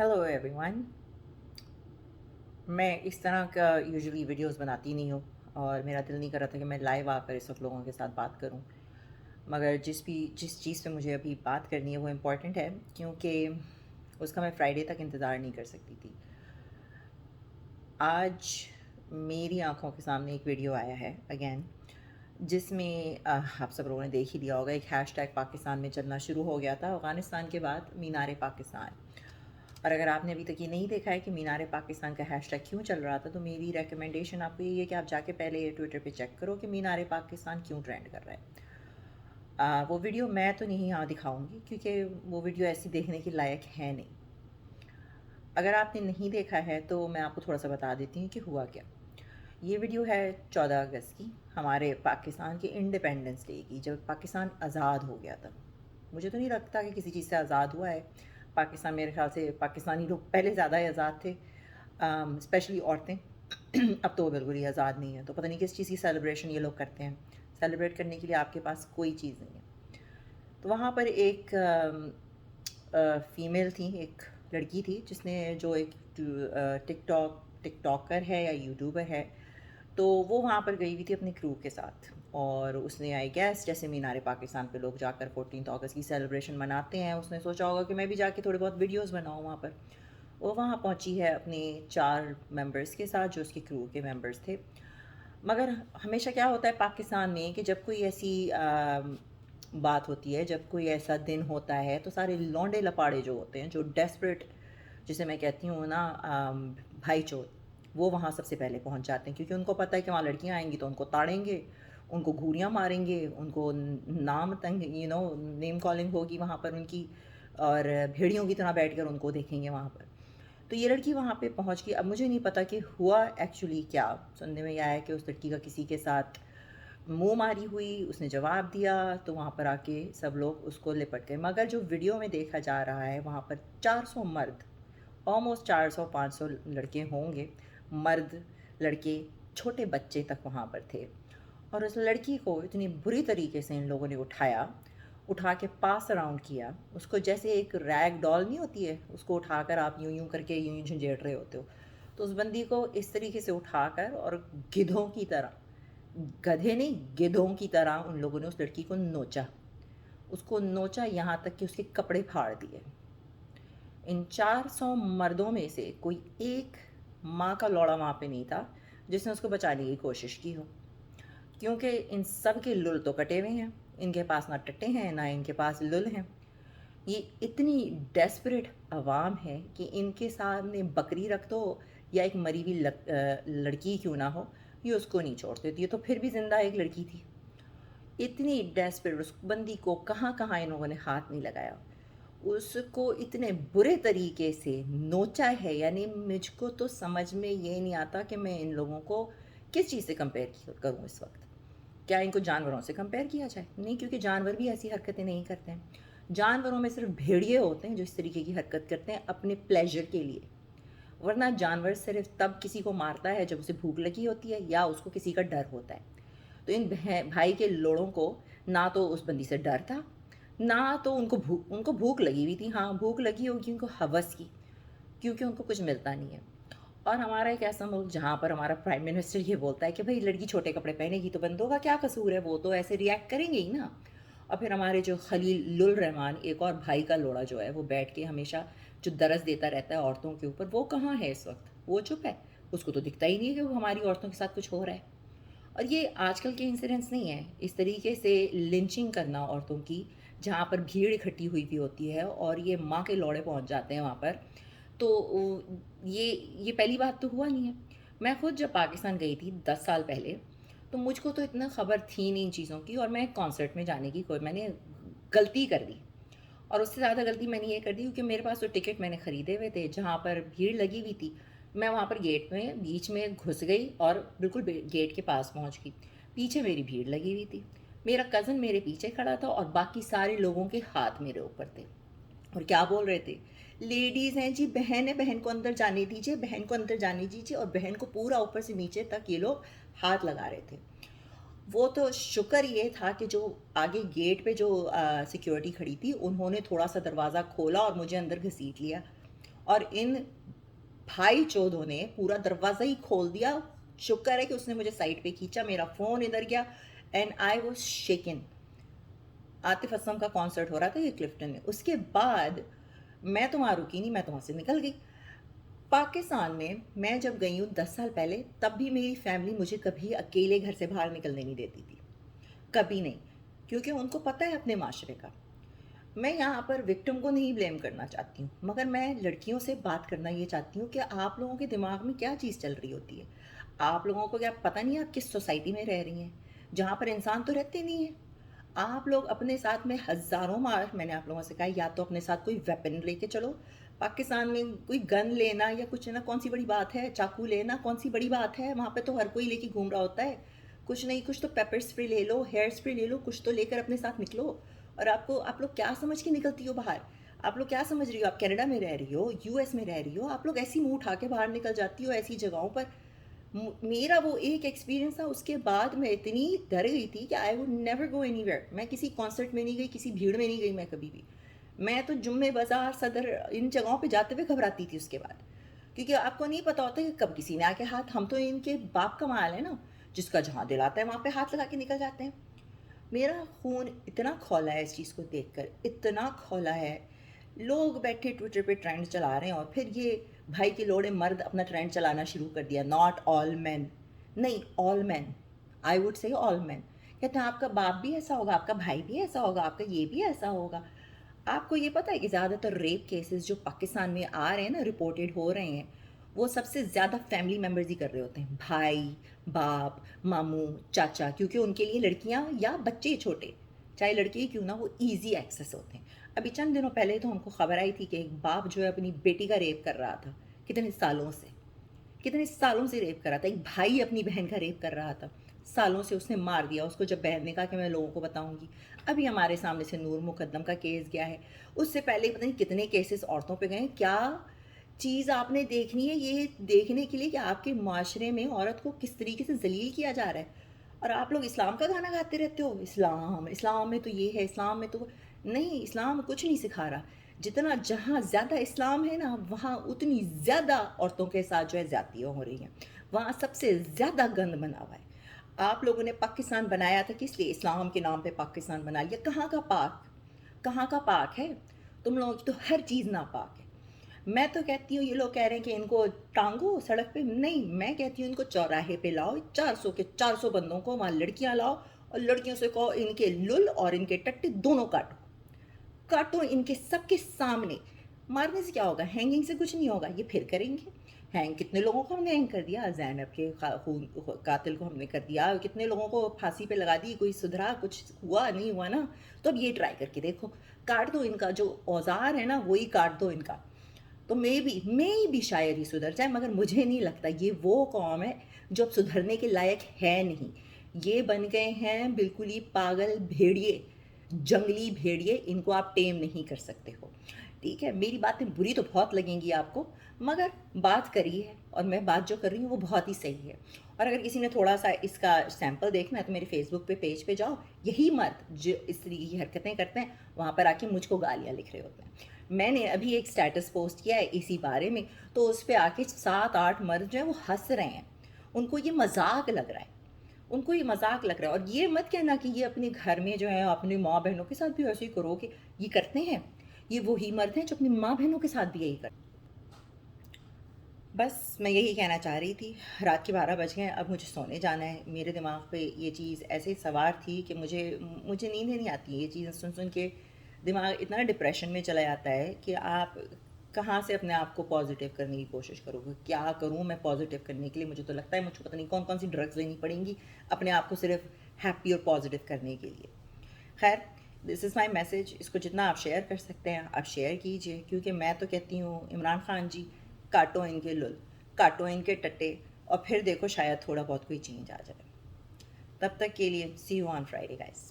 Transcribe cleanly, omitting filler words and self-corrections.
Hello everyone. मैं इस तरह का यूजुअली वीडियोस बनाती नहीं हूँ और मेरा दिल नहीं कर रहा था कि मैं लाइव आकर इस वक्त लोगों के साथ बात करूँ। मगर जिस चीज़ पे मुझे अभी बात करनी है वो इम्पॉर्टेंट है, क्योंकि उसका मैं फ्राइडे तक इंतज़ार नहीं कर सकती थी। आज मेरी आंखों के सामने एक वीडियो आया है अगेन, जिसमें आप सब लोगों ने देख ही लिया होगा। एक हैशटैग पाकिस्तान में चलना शुरू हो गया था अफ़गानिस्तान के बाद, मीनार पाकिस्तान। और अगर आपने अभी तक ये नहीं देखा है कि मीनार पाकिस्तान का हैशटैग क्यों चल रहा था, तो मेरी रिकमेंडेशन आपको ये है कि आप जाके पहले ट्विटर पे चेक करो कि मीनार पाकिस्तान क्यों ट्रेंड कर रहा है। वो वीडियो मैं तो नहीं यहाँ दिखाऊंगी, क्योंकि वो वीडियो ऐसी देखने के लायक है नहीं। अगर आपने नहीं देखा है तो मैं आपको थोड़ा सा बता देती हूँ कि हुआ क्या। ये वीडियो है 14 अगस्त की, हमारे पाकिस्तान के इंडिपेंडेंस डे की, जब पाकिस्तान आज़ाद हो गया था। मुझे तो नहीं लगता कि किसी चीज़ से आज़ाद हुआ है पाकिस्तान। मेरे ख्याल से पाकिस्तानी लोग पहले ज़्यादा ही आज़ाद थे, स्पेशली औरतें। अब तो वो बिल्कुल ही आज़ाद नहीं है, तो पता नहीं किस चीज़ की सेलिब्रेशन ये लोग करते हैं। सेलिब्रेट करने के लिए आपके पास कोई चीज़ नहीं है। तो वहाँ पर एक फ़ीमेल थी, एक लड़की थी, जिसने जो एक टिकटॉकर है या यूट्यूबर है, तो वो वहाँ पर गई हुई थी अपने क्रू के साथ। और उसने आई गेस जैसे मीनार पाकिस्तान पे लोग जाकर 14 अगस्त की सेलिब्रेशन मनाते हैं, उसने सोचा होगा कि मैं भी जाके थोड़े बहुत वीडियोस बनाऊँ वहाँ पर। वो वहाँ पहुँची है अपने 4 मेंबर्स के साथ, जो उसके क्रू के मेंबर्स थे। मगर हमेशा क्या होता है पाकिस्तान में कि जब कोई ऐसी बात होती है, जब कोई ऐसा दिन होता है, तो सारे लौंडे लपाड़े जो होते हैं, जो डेस्परेट, जिसे मैं कहती हूँ ना, भाई चोत, वो वहाँ सबसे पहले पहुँच जाते हैं, क्योंकि उनको पता है कि वहाँ लड़कियाँ आएंगी तो उनको ताड़ेंगे, उनको घूरियाँ मारेंगे, उनको नाम तंग नेम कॉलिंग होगी वहाँ पर उनकी, और भेड़ियों की तरह बैठ कर उनको देखेंगे वहाँ पर। तो ये लड़की वहाँ पे पहुँच गई। अब मुझे नहीं पता कि हुआ एक्चुअली क्या। सुनने में यह आया कि उस लड़की का किसी के साथ मुंह मारी हुई, उसने जवाब दिया, तो वहाँ पर आके सब लोग उसको लिपट गए। मगर जो वीडियो में देखा जा रहा है, वहाँ पर 400 मर्द, ऑलमोस्ट 400-500 लड़के होंगे, मर्द, लड़के, छोटे बच्चे तक वहाँ पर थे। और उस लड़की को इतनी बुरी तरीके से इन लोगों ने उठाया, उठा के पास अराउंड किया उसको, जैसे एक रैग डॉल नहीं होती है, उसको उठाकर आप यूं यूं करके यूं यूं झंझेड़ रहे होते हो। तो उस बंदी को इस तरीके से उठाकर और गिद्धों की तरह, गधे नहीं गिद्धों की तरह, उन लोगों ने उस लड़की को नोचा। उसको नोचा यहाँ तक कि उसके कपड़े फाड़ दिए। इन 400 मर्दों में से कोई एक माँ का लौड़ा वहाँ पे नहीं था जिसने उसको बचाने की कोशिश की हो, क्योंकि इन सब के लुल तो कटे हुए हैं। इनके पास ना टट्टे हैं, ना इनके पास लुल हैं। ये इतनी डेस्परेट आवाम है कि इनके सामने बकरी रख दो या एक मरी हुई लड़की क्यों ना हो, ये उसको नहीं छोड़ते। तो ये तो फिर भी ज़िंदा एक लड़की थी। इतनी डेस्परेट, उस बंदी को कहाँ कहाँ इन लोगों ने हाथ नहीं लगाया, उसको इतने बुरे तरीके से नोचा है। यानी मुझको तो समझ में ये नहीं आता कि मैं इन लोगों को किस चीज़ से कंपेयर करूँ इस वक्त। क्या इनको जानवरों से कंपेयर किया जाए? नहीं, क्योंकि जानवर भी ऐसी हरकतें नहीं करते हैं। जानवरों में सिर्फ भेड़िए होते हैं जो इस तरीके की हरकत करते हैं अपने प्लेजर के लिए, वरना जानवर सिर्फ तब किसी को मारता है जब उसे भूख लगी होती है या उसको किसी का डर होता है। तो इन भाई के लोड़ों को ना तो उस बंदी से डर था, ना तो उनको भूख लगी हुई थी। हाँ, भूख लगी होगी उनको हवस की, क्योंकि उनको कुछ मिलता नहीं है। और हमारा एक ऐसा मुल्क जहाँ पर हमारा प्राइम मिनिस्टर ये बोलता है कि भाई लड़की छोटे कपड़े पहनेगी तो बंदों का क्या कसूर है, वो तो ऐसे रिएक्ट करेंगे ही ना। और फिर हमारे जो खलीलुर रहमान, एक और भाई का लोड़ा जो है, वो बैठ के हमेशा जो दरस देता रहता है औरतों के ऊपर, वो कहाँ है इस वक्त? वो चुप है। उसको तो दिखता ही नहीं है कि वो हमारी औरतों के साथ कुछ हो रहा है। और ये आजकल के इंसिडेंट्स नहीं है, इस तरीके से लिंचिंग करना औरतों की, जहाँ पर भीड़ इकट्ठी हुई भी होती है और ये माँ के लौड़े पहुँच जाते हैं वहाँ पर। तो ये पहली बात तो हुआ नहीं है। मैं खुद जब पाकिस्तान गई थी 10 साल पहले, तो मुझको तो इतना खबर थी नहीं इन चीज़ों की, और मैं कॉन्सर्ट में जाने की मैंने गलती कर दी। और उससे ज़्यादा गलती मैंने ये कर दी क्योंकि मेरे पास तो टिकट मैंने ख़रीदे हुए थे, जहाँ पर भीड़ लगी हुई थी। मैं वहाँ पर गेट में बीच में घुस गई और बिल्कुल गेट के पास पहुँच गई। पीछे मेरी भीड़ लगी हुई थी, मेरा कज़न मेरे पीछे खड़ा था और बाकी सारे लोगों के हाथ मेरे ऊपर थे। और क्या बोल रहे थे? लेडीज़ हैं जी, बहन है, बहन को अंदर जाने दीजिए, बहन को अंदर जाने दीजिए। और बहन को पूरा ऊपर से नीचे तक ये लोग हाथ लगा रहे थे। वो तो शुक्र ये था कि जो आगे गेट पे जो सिक्योरिटी खड़ी थी, उन्होंने थोड़ा सा दरवाज़ा खोला और मुझे अंदर घसीट लिया। और इन भाई चौधों ने पूरा दरवाज़ा ही खोल दिया। शुक्र है कि उसने मुझे साइड पे खींचा, मेरा फ़ोन इधर गया एंड आई वाज शेकन। आतिफ असलम का कॉन्सर्ट हो रहा था ये क्लिफ्टन में। उसके बाद मैं तो वहाँ रुकी नहीं, मैं तो वहाँ से निकल गई। पाकिस्तान में मैं जब गई हूँ 10 साल पहले, तब भी मेरी फैमिली मुझे कभी अकेले घर से बाहर निकलने नहीं देती थी, कभी नहीं, क्योंकि उनको पता है अपने माशरे का। मैं यहाँ पर विक्टिम को नहीं ब्लेम करना चाहती हूँ, मगर मैं लड़कियों से बात करना ये चाहती हूँ कि आप लोगों के दिमाग में क्या चीज़ चल रही होती है। आप लोगों को क्या पता नहीं आप किस सोसाइटी में रह रही हैं, जहाँ पर इंसान तो रहते नहीं हैं। आप लोग अपने साथ में हज़ारों मार, मैंने आप लोगों से कहा या तो अपने साथ कोई वेपन लेके चलो। पाकिस्तान में कोई गन लेना या कुछ ना, कौन सी बड़ी बात है, चाकू लेना कौन सी बड़ी बात है, वहाँ पे तो हर कोई लेके घूम रहा होता है। कुछ नहीं, कुछ तो पेपर स्प्रे ले लो, हेयर स्प्रे ले लो, कुछ तो लेकर अपने साथ निकलो। और आप लोग क्या समझ के निकलती हो बाहर? आप लोग क्या समझ रही हो? आप कनाडा में रह रही हो, यूएस में रह रही हो, आप लोग ऐसी मुंह उठा के बाहर निकल जाती हो ऐसी जगहों पर। मेरा वो एक एक्सपीरियंस था, उसके बाद मैं इतनी डर गई थी कि I would never go anywhere. मैं किसी कॉन्सर्ट में नहीं गई, किसी भीड़ में नहीं गई मैं कभी भी। मैं तो जुम्मे बाज़ार, सदर, इन जगहों पे जाते हुए घबराती थी उसके बाद, क्योंकि आपको नहीं पता होता कि कब किसी ने आके हाथ, हम तो इनके बाप का माल है ना, जिसका जहाँ दिल आता है वहाँ पे हाथ लगा के निकल जाते हैं। मेरा खून इतना खौला है इस चीज़ को देखकर, इतना खौला है। लोग बैठे ट्विटर पे ट्रेंड चला रहे हैं और फिर ये भाई के लोड़े मर्द अपना ट्रेंड चलाना शुरू कर दिया, नॉट ऑल मैन। नहीं, all man, I would say all man. कहते हैं आपका बाप भी ऐसा होगा, आपका भाई भी ऐसा होगा, आपका ये भी ऐसा होगा। आपको ये पता है कि ज़्यादातर रेप केसेस जो पाकिस्तान में आ रहे हैं ना, रिपोर्टेड हो रहे हैं, वो सबसे ज़्यादा फैमिली मेम्बर्स ही कर रहे होते हैं, भाई, बाप, मामू, चाचा, क्योंकि उनके लिए लड़कियां या बच्चे छोटे, चाहे लड़के ही क्यों ना, वो ईजी एक्सेस होते हैं। अभी चंद दिनों पहले तो हमको खबर आई थी कि एक बाप जो है अपनी बेटी का रेप कर रहा था, कितने सालों से रेप कर रहा था। एक भाई अपनी बहन का रेप कर रहा था, सालों से उसने मार दिया उसको। जब बहन ने कहा कि मैं लोगों को बताऊंगी, अभी हमारे सामने से नूर मुकद्दम का केस गया है, उससे पहले पता नहीं कितने केसेस औरतों पे गए। क्या चीज़ आपने देखनी है ये देखने के लिए कि आपके माशरे में औरत को किस तरीके से जलील किया जा रहा है, और आप लोग इस्लाम का गाना गाते रहते हो, इस्लाम इस्लाम में तो ये है, इस्लाम में तो नहीं, इस्लाम कुछ नहीं सिखा रहा। जितना जहाँ ज़्यादा इस्लाम है ना, वहाँ उतनी ज़्यादा औरतों के साथ जो है ज़्यादतियाँ हो रही हैं, वहाँ सबसे ज़्यादा गंद बना हुआ है। आप लोगों ने पाकिस्तान बनाया था किस लिए? इस्लाम के नाम पे पाकिस्तान बना लिया। कहाँ का पाक, कहाँ का पाक है? तुम लोगों की तो हर चीज़ नापाक है। मैं तो कहती हूँ, ये लोग कह रहे हैं कि इनको टांगो सड़क पे, नहीं, मैं कहती हूँ इनको चौराहे पे लाओ, 400 के 400 बंदों को वहाँ लड़कियाँ लाओ, और लड़कियों से कहो इनके लुल और इनके टट्टे दोनों काटो, काटो इनके सबके सामने। मारने से क्या होगा? हैंगिंग से कुछ नहीं होगा, ये फिर करेंगे। हैंग कितने लोगों को हमने हैंग कर दिया, ज़ैनब के कातिल को हमने कर दिया, कितने लोगों को फांसी पे लगा दी, कोई सुधरा? कुछ हुआ नहीं हुआ ना। तो अब ये ट्राई करके देखो, काट दो इनका जो औजार है ना, वही काट दो इनका, तो मे भी शायद ही सुधर जाए। मगर मुझे नहीं लगता, ये वो कौम है जो अब सुधरने के लायक है नहीं। ये बन गए हैं बिल्कुल ही पागल भेड़िए, जंगली भेड़िए, इनको आप टेम नहीं कर सकते हो। ठीक है, मेरी बातें बुरी तो बहुत लगेंगी आपको, मगर बात करी है और मैं बात जो कर रही हूँ वो बहुत ही सही है। और अगर किसी ने थोड़ा सा इसका सैंपल देखना है तो मेरे फेसबुक पे पेज पे जाओ, यही मर्द जो इस तरीके की हरकतें करते हैं वहाँ पर आके मुझको गालियाँ लिख रहे होते हैं। मैंने अभी एक स्टेटस पोस्ट किया है इसी बारे में, तो उस पर आके 7-8 मर्द जो हैं वो हंस रहे हैं, उनको ये मजाक लग रहा है, उनको ये मजाक लग रहा है। और ये मत कहना कि ये अपने घर में जो है अपनी माँ बहनों के साथ भी ऐसे ही करो, कि ये करते हैं, ये वही मर्द हैं जो अपनी माँ बहनों के साथ भी यही करते हैं। बस मैं यही कहना चाह रही थी। रात के 12 बज गए, अब मुझे सोने जाना है। मेरे दिमाग पे ये चीज़ ऐसे सवार थी कि मुझे मुझे नींद ही नहीं आती। ये चीज़ें सुन सुन के दिमाग इतना डिप्रेशन में चला जाता है कि आप कहाँ से अपने आप को पॉजिटिव करने की कोशिश करोगे? क्या करूँ मैं पॉजिटिव करने के लिए? मुझे तो लगता है मुझको पता नहीं कौन कौन सी ड्रग्स लेनी पड़ेंगी अपने आप को सिर्फ हैप्पी और पॉजिटिव करने के लिए। खैर, दिस इज़ माई मैसेज। इसको जितना आप शेयर कर सकते हैं आप शेयर कीजिए, क्योंकि मैं तो कहती हूँ इमरान खान जी, काटो इनके लुल, काटो इनके टट्टे, और फिर देखो शायद थोड़ा बहुत कोई चेंज आ जाए। तब तक के लिए सी यू ऑन फ्राइडे गाइस।